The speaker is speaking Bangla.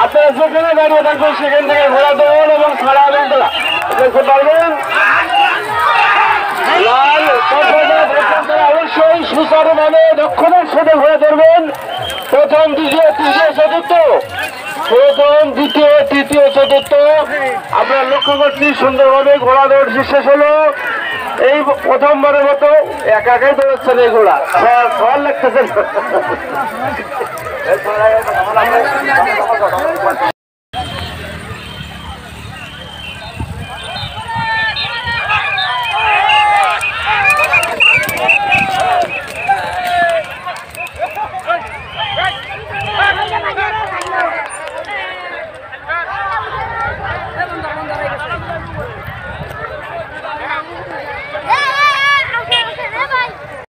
আপনারা যেখানে দাঁড়িয়ে থাকবেন সেখান থেকে ঘোড়া দৌড় এবং ছাড়া বেন্দলা দেখতে পারবেন। লাল অবশ্যই সুচারুভাবে দক্ষতার সাথে ঘোড়া ধরবেন। প্রথম দ্বিতীয় তৃতীয় চতুর্থ, প্রথম দ্বিতীয় তৃতীয় চতুর্থ আপনারা লক্ষ্য করছি সুন্দরভাবে ঘোড়া দৌড় শেষ হলো। এই প্রথমবারের মতো একা একাই দৌড়াচ্ছেন এই ঘোড়া, সবার লাগতেছেন।